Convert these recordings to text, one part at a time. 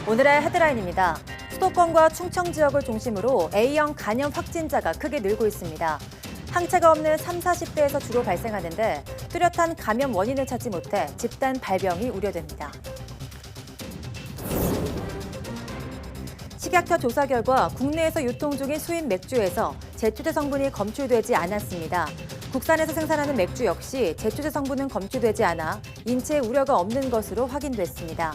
오늘의 헤드라인입니다. 수도권과 충청 지역을 중심으로 A형 간염 확진자가 크게 늘고 있습니다. 항체가 없는 3, 40대에서 주로 발생하는데 뚜렷한 감염 원인을 찾지 못해 집단 발병이 우려됩니다. 식약처 조사 결과 국내에서 유통 중인 수입 맥주에서 제초제 성분이 검출되지 않았습니다. 국산에서 생산하는 맥주 역시 제초제 성분은 검출되지 않아 인체에 우려가 없는 것으로 확인됐습니다.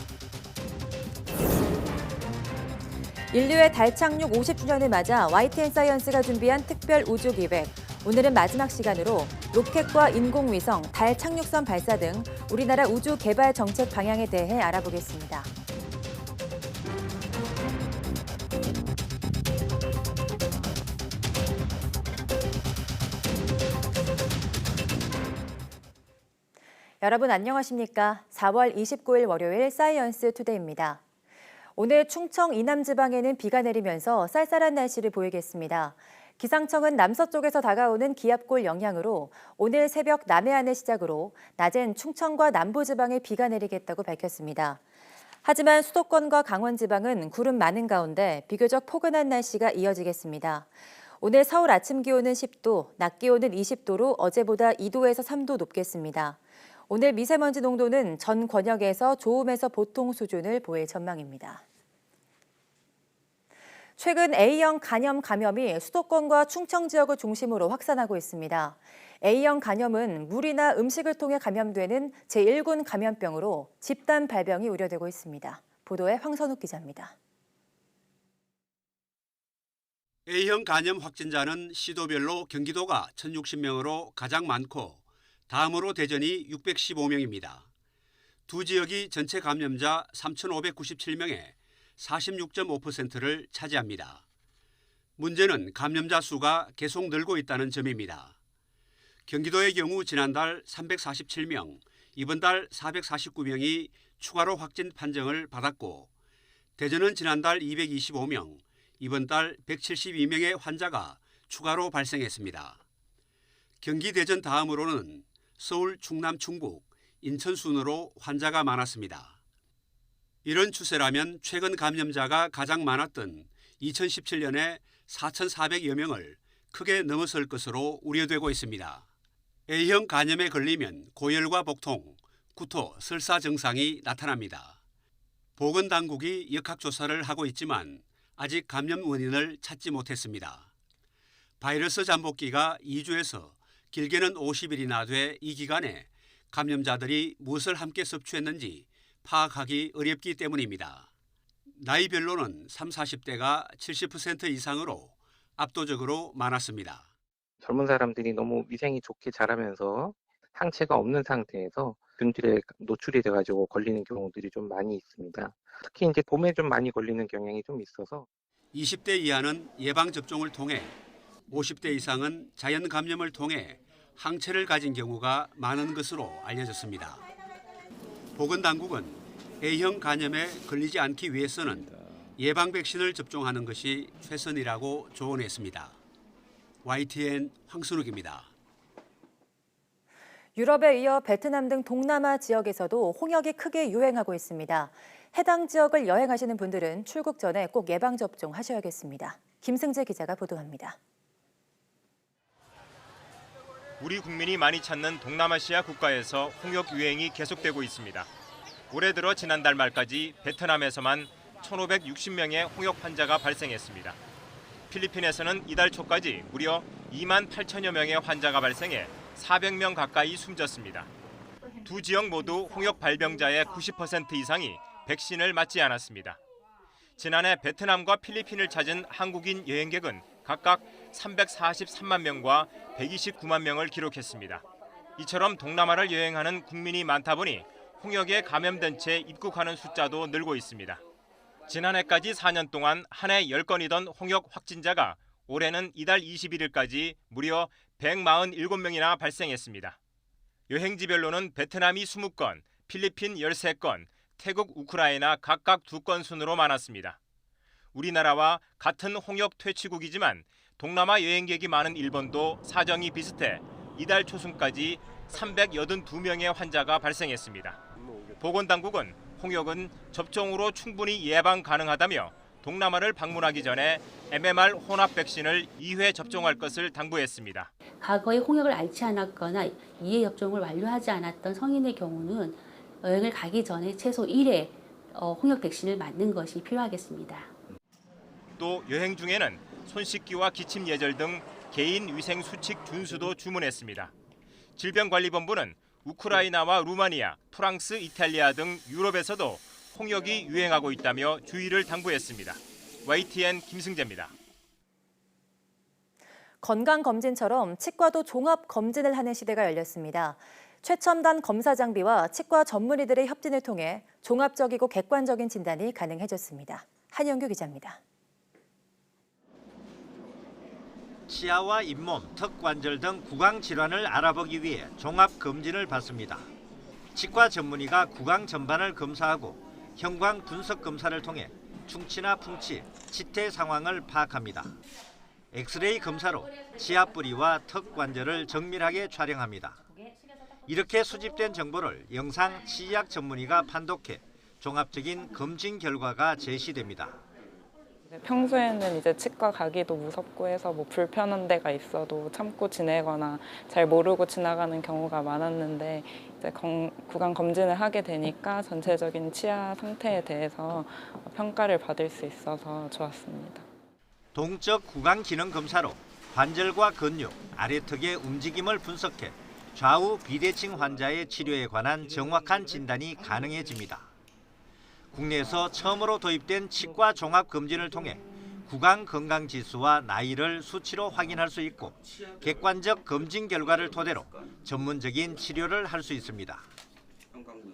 인류의 달 착륙 50주년을 맞아 YTN사이언스가 준비한 특별 우주기획. 오늘은 마지막 시간으로 로켓과 인공위성, 달 착륙선 발사 등 우리나라 우주 개발 정책 방향에 대해 알아보겠습니다. 여러분 안녕하십니까? 4월 29일 월요일 사이언스 투데이입니다. 오늘 충청 이남 지방에는 비가 내리면서 쌀쌀한 날씨를 보이겠습니다. 기상청은 남서쪽에서 다가오는 기압골 영향으로 오늘 새벽 남해안을 시작으로 낮엔 충청과 남부지방에 비가 내리겠다고 밝혔습니다. 하지만 수도권과 강원지방은 구름 많은 가운데 비교적 포근한 날씨가 이어지겠습니다. 오늘 서울 아침 기온은 10도, 낮 기온은 20도로 어제보다 2도에서 3도 높겠습니다. 오늘 미세먼지 농도는 전 권역에서 좋음에서 보통 수준을 보일 전망입니다. 최근 A형 간염 감염이 수도권과 충청 지역을 중심으로 확산하고 있습니다. A형 간염은 물이나 음식을 통해 감염되는 제1군 감염병으로 집단 발병이 우려되고 있습니다. 보도에 황선욱 기자입니다. A형 간염 확진자는 시도별로 경기도가 1,060명으로 가장 많고 다음으로 대전이 615명입니다. 두 지역이 전체 감염자 3,597명의 46.5%를 차지합니다. 문제는 감염자 수가 계속 늘고 있다는 점입니다. 경기도의 경우 지난달 347명, 이번 달 449명이 추가로 확진 판정을 받았고 대전은 지난달 225명, 이번 달 172명의 환자가 추가로 발생했습니다. 경기 대전 다음으로는 서울, 충남, 충북, 인천 순으로 환자가 많았습니다. 이런 추세라면 최근 감염자가 가장 많았던 2017년에 4,400여 명을 크게 넘어설 것으로 우려되고 있습니다. A형 간염에 걸리면 고열과 복통, 구토, 설사 증상이 나타납니다. 보건당국이 역학조사를 하고 있지만 아직 감염 원인을 찾지 못했습니다. 바이러스 잠복기가 2주에서 길게는 50일이나 돼 이 기간에 감염자들이 무엇을 함께 섭취했는지 파악하기 어렵기 때문입니다. 나이별로는 3, 40대가 70% 이상으로 압도적으로 많았습니다. 젊은 사람들이 너무 위생이 좋게 자라면서 항체가 없는 상태에서 균들에 노출이 돼가지고 걸리는 경우들이 좀 많이 있습니다. 특히 이제 봄에 좀 많이 걸리는 경향이 좀 있어서 20대 이하는 예방접종을 통해 50대 이상은 자연 감염을 통해 항체를 가진 경우가 많은 것으로 알려졌습니다. 보건당국은 A형 간염에 걸리지 않기 위해서는 예방 백신을 접종하는 것이 최선이라고 조언했습니다. YTN 황순욱입니다. 유럽에 이어 베트남 등 동남아 지역에서도 홍역이 크게 유행하고 있습니다. 해당 지역을 여행하시는 분들은 출국 전에 꼭 예방접종 하셔야겠습니다. 김승재 기자가 보도합니다. 우리 국민이 많이 찾는 동남아시아 국가에서 홍역 유행이 계속되고 있습니다. 올해 들어 지난달 말까지 베트남에서만 1,560명의 홍역 환자가 발생했습니다. 필리핀에서는 이달 초까지 무려 2만 8천여 명의 환자가 발생해 400명 가까이 숨졌습니다. 두 지역 모두 홍역 발병자의 90% 이상이 백신을 맞지 않았습니다. 지난해 베트남과 필리핀을 찾은 한국인 여행객은 각각 343만 명과 129만 명을 기록했습니다. 이처럼 동남아를 여행하는 국민이 많다 보니 홍역에 감염된 채 입국하는 숫자도 늘고 있습니다. 지난해까지 4년 동안 한 해 10건이던 홍역 확진자가 올해는 이달 21일까지 무려 147명이나 발생했습니다. 여행지별로는 베트남이 20건, 필리핀 13건, 태국, 우크라이나 각각 2건 순으로 많았습니다. 우리나라와 같은 홍역 퇴치국이지만 동남아 여행객이 많은 일본도 사정이 비슷해 이달 초순까지 382명의 환자가 발생했습니다. 보건당국은 홍역은 접종으로 충분히 예방 가능하다며 동남아를 방문하기 전에 MMR 혼합 백신을 2회 접종할 것을 당부했습니다. 과거에 홍역을 앓지 않았거나 2회 접종을 완료하지 않았던 성인의 경우는 여행을 가기 전에 최소 1회 홍역 백신을 맞는 것이 필요하겠습니다. 또 여행 중에는 손 씻기와 기침 예절 등 개인 위생 수칙 준수도 주문했습니다. 질병관리본부는 우크라이나와 루마니아, 프랑스, 이탈리아 등 유럽에서도 홍역이 유행하고 있다며 주의를 당부했습니다. YTN 김승재입니다. 건강검진처럼 치과도 종합검진을 하는 시대가 열렸습니다. 최첨단 검사 장비와 치과 전문의들의 협진을 통해 종합적이고 객관적인 진단이 가능해졌습니다. 한영규 기자입니다. 치아와 잇몸, 턱 관절 등 구강 질환을 알아보기 위해 종합 검진을 받습니다. 치과 전문의가 구강 전반을 검사하고 형광 분석 검사를 통해 충치나 풍치, 치태 상황을 파악합니다. 엑스레이 검사로 치아 뿌리와 턱 관절을 정밀하게 촬영합니다. 이렇게 수집된 정보를 영상 치의학 전문의가 판독해 종합적인 검진 결과가 제시됩니다. 평소에는 이제 치과 가기도 무섭고 해서 뭐 불편한 데가 있어도 참고 지내거나 잘 모르고 지나가는 경우가 많았는데 이제 구강 검진을 하게 되니까 전체적인 치아 상태에 대해서 평가를 받을 수 있어서 좋았습니다. 동적 구강 기능 검사로 관절과 근육, 아래턱의 움직임을 분석해 좌우 비대칭 환자의 치료에 관한 정확한 진단이 가능해집니다. 국내에서 처음으로 도입된 치과 종합 검진을 통해 구강 건강 지수와 나이를 수치로 확인할 수 있고 객관적 검진 결과를 토대로 전문적인 치료를 할 수 있습니다.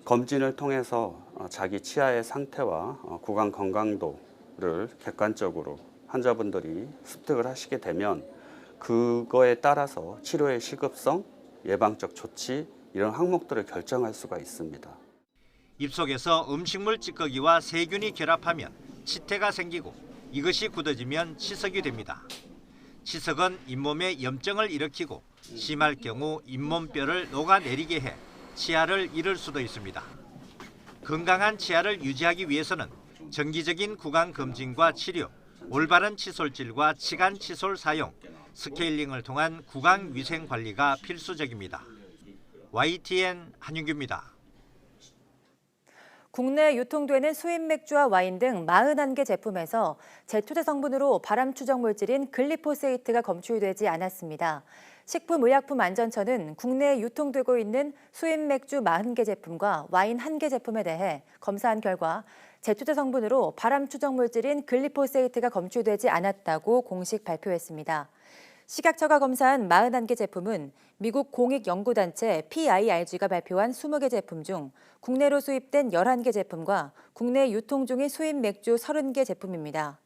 검진을 통해서 자기 치아의 상태와 구강 건강도를 객관적으로 환자분들이 습득을 하시게 되면 그거에 따라서 치료의 시급성, 예방적 조치 이런 항목들을 결정할 수가 있습니다. 입속에서 음식물 찌꺼기와 세균이 결합하면 치태가 생기고 이것이 굳어지면 치석이 됩니다. 치석은 잇몸에 염증을 일으키고 심할 경우 잇몸뼈를 녹아내리게 해 치아를 잃을 수도 있습니다. 건강한 치아를 유지하기 위해서는 정기적인 구강 검진과 치료, 올바른 칫솔질과 치간 칫솔 사용, 스케일링을 통한 구강 위생 관리가 필수적입니다. YTN 한윤규입니다. 국내에 유통되는 수입 맥주와 와인 등 41개 제품에서 제초제 성분으로 발암 추적 물질인 글리포세이트가 검출되지 않았습니다. 식품의약품안전처는 국내에 유통되고 있는 수입 맥주 40개 제품과 와인 1개 제품에 대해 검사한 결과 제초제 성분으로 발암 추적 물질인 글리포세이트가 검출되지 않았다고 공식 발표했습니다. 식약처가 검사한 41개 제품은 미국 공익연구단체 PIRG가 발표한 20개 제품 중 국내로 수입된 11개 제품과 국내 유통 중인 수입 맥주 30개 제품입니다.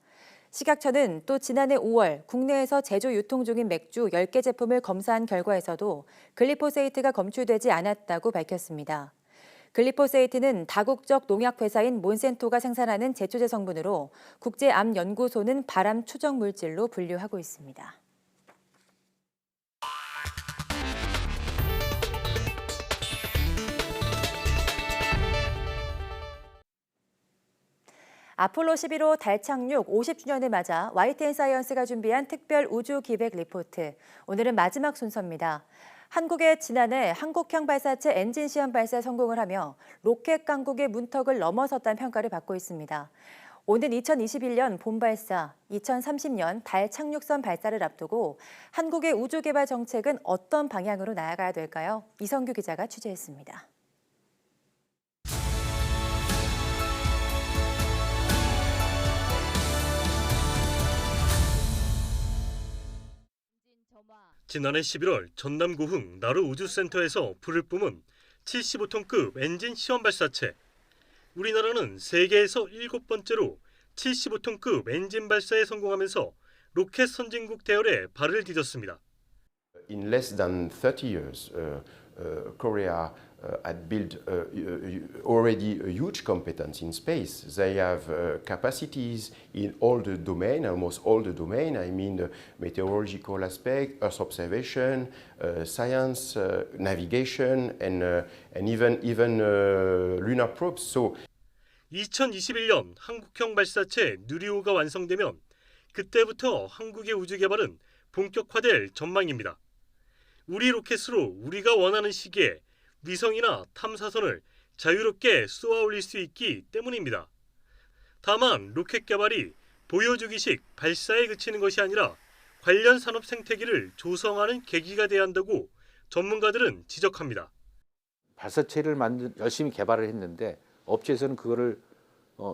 식약처는 또 지난해 5월 국내에서 제조 유통 중인 맥주 10개 제품을 검사한 결과에서도 글리포세이트가 검출되지 않았다고 밝혔습니다. 글리포세이트는 다국적 농약회사인 몬센토가 생산하는 제초제 성분으로 국제암연구소는 발암 추적 물질로 분류하고 있습니다. 아폴로 11호 달 착륙 50주년을 맞아 YTN 사이언스가 준비한 특별 우주 기획 리포트. 오늘은 마지막 순서입니다. 한국의 지난해 한국형 발사체 엔진 시험 발사에 성공을 하며 로켓 강국의 문턱을 넘어섰다는 평가를 받고 있습니다. 오는 2021년 봄 발사, 2030년 달 착륙선 발사를 앞두고 한국의 우주 개발 정책은 어떤 방향으로 나아가야 될까요? 이성규 기자가 취재했습니다. 지난해 11월 전남 고흥 나루 우주센터에서 불을 뿜은 75톤급 엔진 시험 발사체. 우리나라는 세계에서 7번째로 75톤급 엔진 발사에 성공하면서 로켓 선진국 대열에 발을 디뎠습니다. In less than 30 years, Korea had built already a huge competence in space. They have capacities in all the domain, almost all the domain. I mean, the meteorological aspect, Earth observation, science, navigation, and even lunar probes. So, 2021년 한국형 발사체 누리호가 완성되면 그때부터 한국의 우주 개발은 본격화될 전망입니다. 우리 로켓으로 우리가 원하는 시기에 위성이나 탐사선을 자유롭게 쏘아 올릴 수 있기 때문입니다. 다만 로켓 개발이 보여주기식 발사에 그치는 것이 아니라 관련 산업 생태계를 조성하는 계기가 돼야 한다고 전문가들은 지적합니다. 발사체를 열심히 개발을 했는데 업체에서는 그거를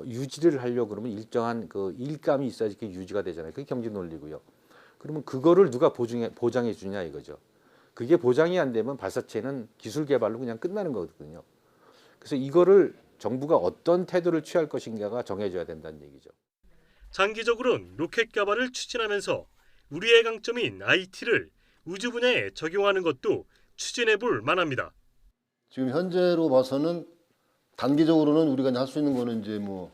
유지를 하려고 그러면 일정한 그 일감이 있어야지 그게 유지가 되잖아요. 그게 경제 논리고요. 그러면 그거를 누가 보장해 주냐 이거죠. 그게 보장이 안 되면 발사체는 기술 개발로 그냥 끝나는 거거든요. 그래서 이거를 정부가 어떤 태도를 취할 것인가가 정해져야 된다는 얘기죠. 장기적으로는 로켓 개발을 추진하면서 우리의 강점인 IT를 우주 분야에 적용하는 것도 추진해 볼 만합니다. 지금 현재로 봐서는 단기적으로는 우리가 할 수 있는 거는 이제 뭐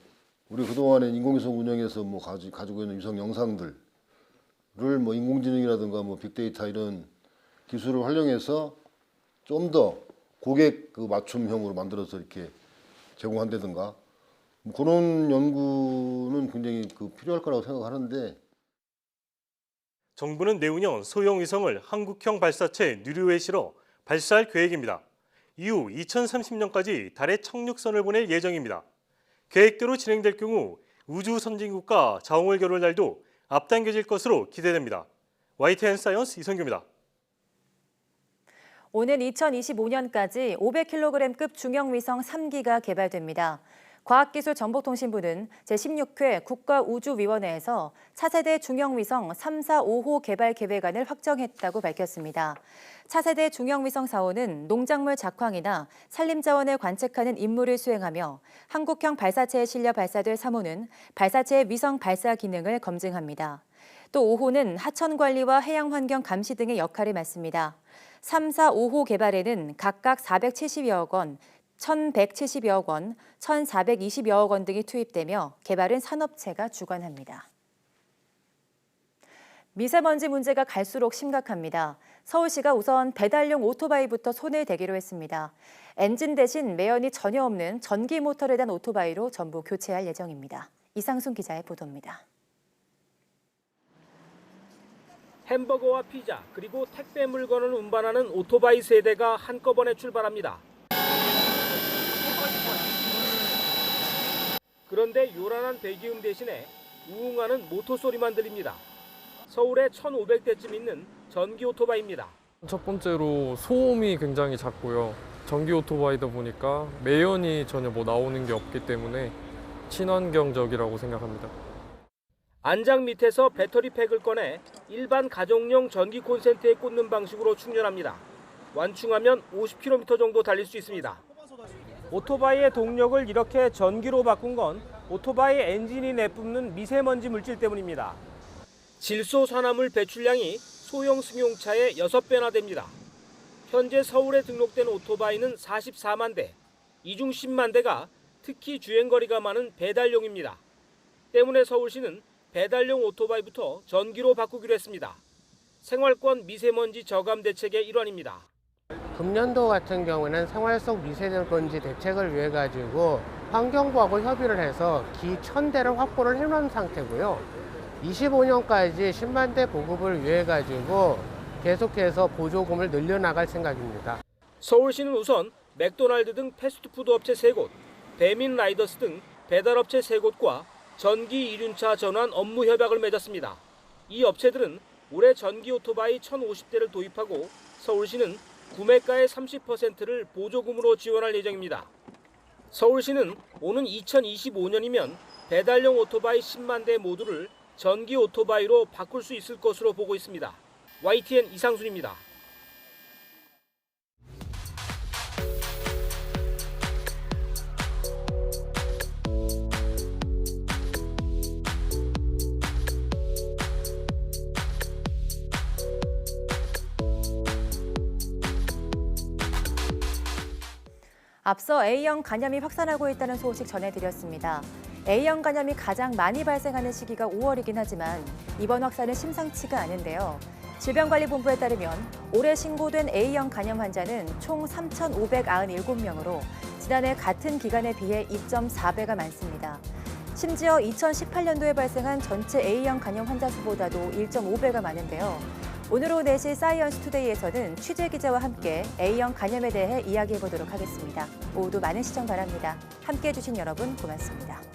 우리 그동안에 인공위성 운영에서 뭐 가지고 있는 위성 영상들을 뭐 인공지능이라든가 뭐 빅데이터 이런 기술을 활용해서 좀 더 고객 그 맞춤형으로 만들어서 이렇게 제공한다든가 뭐 그런 연구는 굉장히 필요할 거라고 생각하는데 정부는 내후년 소형 위성을 한국형 발사체 누리호에 실어 발사할 계획입니다. 이후 2030년까지 달에 착륙선을 보낼 예정입니다. 계획대로 진행될 경우 우주 선진국과 자웅을 겨룰 날도 앞당겨질 것으로 기대됩니다. YTN 사이언스 이성규입니다. 오는 2025년까지 500kg급 중형위성 3기가 개발됩니다. 과학기술정보통신부는 제16회 국가우주위원회에서 차세대 중형위성 3, 4, 5호 개발 계획안을 확정했다고 밝혔습니다. 차세대 중형위성 4호는 농작물 작황이나 산림자원을 관측하는 임무를 수행하며 한국형 발사체에 실려 발사될 3호는 발사체의 위성 발사 기능을 검증합니다. 또 5호는 하천 관리와 해양 환경 감시 등의 역할을 맡습니다. 3, 4, 5호 개발에는 각각 470여억 원, 1,170여억 원, 1,420여억 원 등이 투입되며 개발은 산업체가 주관합니다. 미세먼지 문제가 갈수록 심각합니다. 서울시가 우선 배달용 오토바이부터 손을 대기로 했습니다. 엔진 대신 매연이 전혀 없는 전기 모터를 단 오토바이로 전부 교체할 예정입니다. 이상순 기자의 보도입니다. 햄버거와 피자 그리고 택배 물건을 운반하는 오토바이 세대가 한꺼번에 출발합니다. 그런데 요란한 배기음 대신에 우웅하는 모터 소리만 들립니다. 서울에 1,500대쯤 있는 전기 오토바이입니다. 첫 번째로 소음이 굉장히 작고요. 전기 오토바이다 보니까 매연이 전혀 나오는 게 없기 때문에 친환경적이라고 생각합니다. 안장 밑에서 배터리 팩을 꺼내 일반 가정용 전기 콘센트에 꽂는 방식으로 충전합니다. 완충하면 50km 정도 달릴 수 있습니다. 오토바이의 동력을 이렇게 전기로 바꾼 건 오토바이 엔진이 내뿜는 미세먼지 물질 때문입니다. 질소산화물 배출량이 소형 승용차의 6배나 됩니다. 현재 서울에 등록된 오토바이는 44만 대, 이 중 10만 대가 특히 주행거리가 많은 배달용입니다. 때문에 서울시는 배달용 오토바이부터 전기로 바꾸기로 했습니다. 생활권 미세먼지 저감 대책의 일환입니다. 금년도 같은 경우는 생활 속 미세먼지 대책을 위해 가지고 환경부하고 협의를 해서 기 1,000대를 확보를 해놓은 상태고요. 25년까지 10만 대 보급을 위해 가지고 계속해서 보조금을 늘려나갈 생각입니다. 서울시는 우선 맥도날드 등 패스트푸드 업체 3곳, 배민 라이더스 등 배달업체 3곳과 전기 이륜차 전환 업무 협약을 맺었습니다. 이 업체들은 올해 전기 오토바이 1,050대를 도입하고 서울시는 구매가의 30%를 보조금으로 지원할 예정입니다. 서울시는 오는 2025년이면 배달용 오토바이 10만 대 모두를 전기 오토바이로 바꿀 수 있을 것으로 보고 있습니다. YTN 이상순입니다. 앞서 A형 간염이 확산하고 있다는 소식 전해드렸습니다. A형 간염이 가장 많이 발생하는 시기가 5월이긴 하지만 이번 확산은 심상치가 않은데요. 질병관리본부에 따르면 올해 신고된 A형 간염 환자는 총 3,597명으로 지난해 같은 기간에 비해 2.4배가 많습니다. 심지어 2018년도에 발생한 전체 A형 간염 환자 수보다도 1.5배가 많은데요. 오늘 오후 4시 사이언스 투데이에서는 취재 기자와 함께 A형 간염에 대해 이야기해보도록 하겠습니다. 모두 많은 시청 바랍니다. 함께해 주신 여러분 고맙습니다.